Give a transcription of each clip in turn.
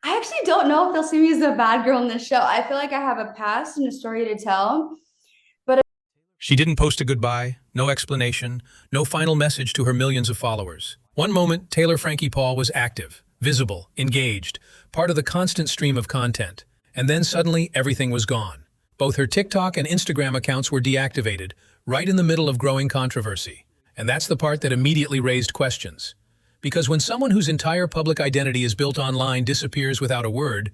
I actually don't know if they'll see me as a bad girl in this show. I feel like I have a past and a story to tell. But She didn't post a goodbye, no explanation, no final message to her millions of followers. One moment, Taylor Frankie Paul was active, visible, engaged, part of the constant stream of content. And then suddenly, everything was gone. Both her TikTok and Instagram accounts were deactivated, right in the middle of growing controversy. And that's the part that immediately raised questions. Because when someone whose entire public identity is built online disappears without a word,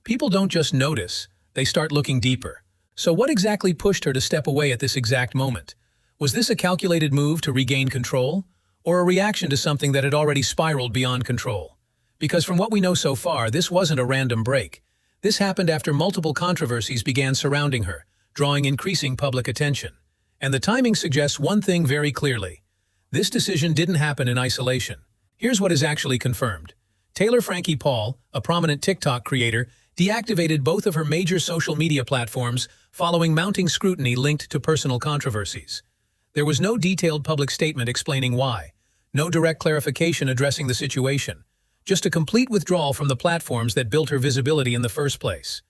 people don't just notice, they start looking deeper. So what exactly pushed her to step away at this exact moment? Was this a calculated move to regain control, or a reaction to something that had already spiraled beyond control? Because from what we know so far, this wasn't a random break. This happened after multiple controversies began surrounding her, drawing increasing public attention. And the timing suggests one thing very clearly. This decision didn't happen in isolation. Here's what is actually confirmed. Taylor Frankie Paul, a prominent TikTok creator, deactivated both of her major social media platforms following mounting scrutiny linked to personal controversies. There was no detailed public statement explaining why, no direct clarification addressing the situation, just a complete withdrawal from the platforms that built her visibility in the first place.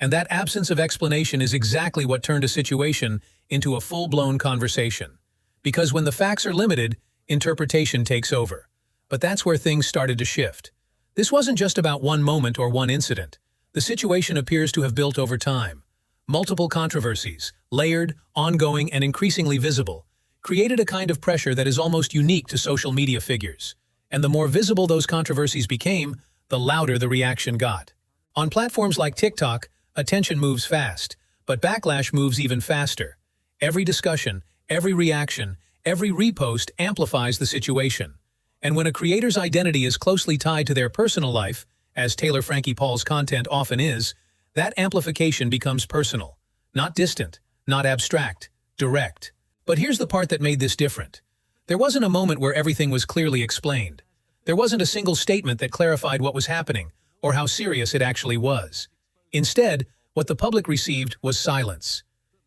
And that absence of explanation is exactly what turned a situation into a full-blown conversation. Because when the facts are limited, interpretation takes over. But that's where things started to shift. This wasn't just about one moment or one incident. The situation appears to have built over time. Multiple controversies, layered, ongoing, and increasingly visible, created a kind of pressure that is almost unique to social media figures. And the more visible those controversies became, the louder the reaction got. On platforms like TikTok, attention moves fast, but backlash moves even faster. Every discussion, every reaction, every repost amplifies the situation. And when a creator's identity is closely tied to their personal life, as Taylor Frankie Paul's content often is, that amplification becomes personal, not distant, not abstract, direct. But here's the part that made this different. There wasn't a moment where everything was clearly explained. There wasn't a single statement that clarified what was happening or how serious it actually was. Instead, what the public received was silence.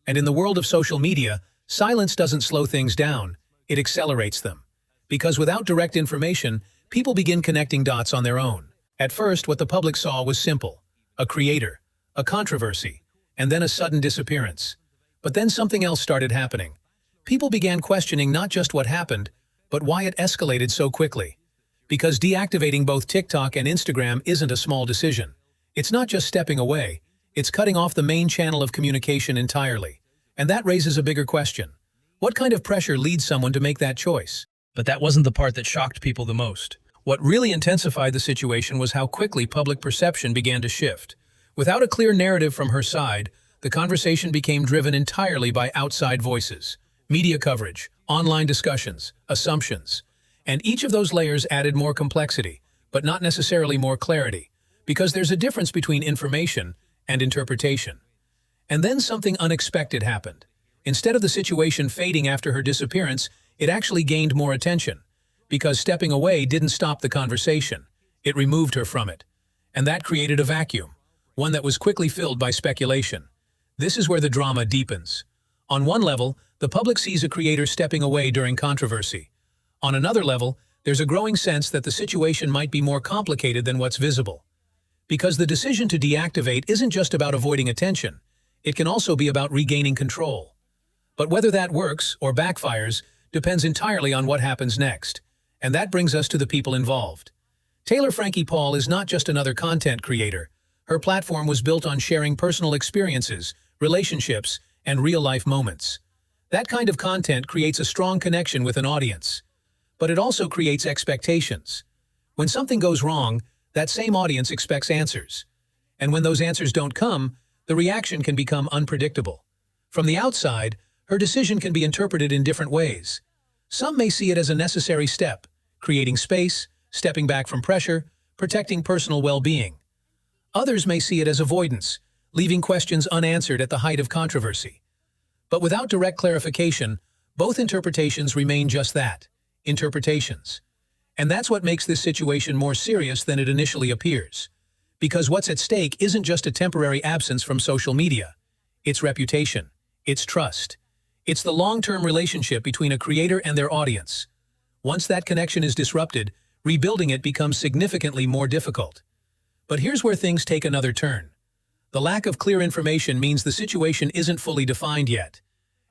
And in the world of social media, silence doesn't slow things down, it accelerates them. Because without direct information, people begin connecting dots on their own. At first, what the public saw was simple. A creator, a controversy, and then a sudden disappearance. But then something else started happening. People began questioning not just what happened, but why it escalated so quickly. Because deactivating both TikTok and Instagram isn't a small decision. It's not just stepping away, it's cutting off the main channel of communication entirely. And that raises a bigger question. What kind of pressure leads someone to make that choice? But that wasn't the part that shocked people the most. What really intensified the situation was how quickly public perception began to shift. Without a clear narrative from her side, the conversation became driven entirely by outside voices, media coverage, online discussions, assumptions. And each of those layers added more complexity, but not necessarily more clarity, because there's a difference between information and interpretation. And then something unexpected happened. Instead of the situation fading after her disappearance, it actually gained more attention, because stepping away didn't stop the conversation. It removed her from it. And that created a vacuum, one that was quickly filled by speculation. This is where the drama deepens. On one level, the public sees a creator stepping away during controversy. On another level, there's a growing sense that the situation might be more complicated than what's visible. Because the decision to deactivate isn't just about avoiding attention, it can also be about regaining control. But whether that works or backfires depends entirely on what happens next. And that brings us to the people involved. Taylor Frankie Paul is not just another content creator. Her platform was built on sharing personal experiences, relationships, and real-life moments. That kind of content creates a strong connection with an audience. But it also creates expectations. When something goes wrong, that same audience expects answers. And when those answers don't come, the reaction can become unpredictable. From the outside, her decision can be interpreted in different ways. Some may see it as a necessary step, creating space, stepping back from pressure, protecting personal well-being. Others may see it as avoidance, leaving questions unanswered at the height of controversy. But without direct clarification, both interpretations remain just that, interpretations. And that's what makes this situation more serious than it initially appears. Because what's at stake isn't just a temporary absence from social media. It's reputation, it's trust. It's the long-term relationship between a creator and their audience. Once that connection is disrupted, rebuilding it becomes significantly more difficult. But here's where things take another turn. The lack of clear information means the situation isn't fully defined yet.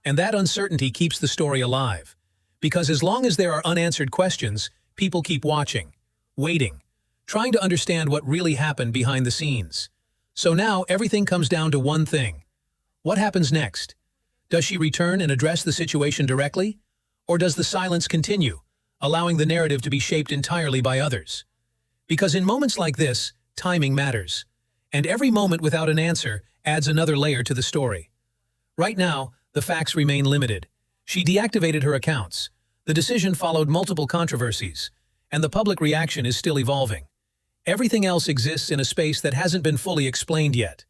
And that uncertainty keeps the story alive. Because as long as there are unanswered questions, people keep watching, waiting, trying to understand what really happened behind the scenes. So now everything comes down to one thing. What happens next? Does she return and address the situation directly? Or does the silence continue, allowing the narrative to be shaped entirely by others? Because in moments like this, timing matters. And every moment without an answer adds another layer to the story. Right now, the facts remain limited. She deactivated her accounts. The decision followed multiple controversies, and the public reaction is still evolving. Everything else exists in a space that hasn't been fully explained yet.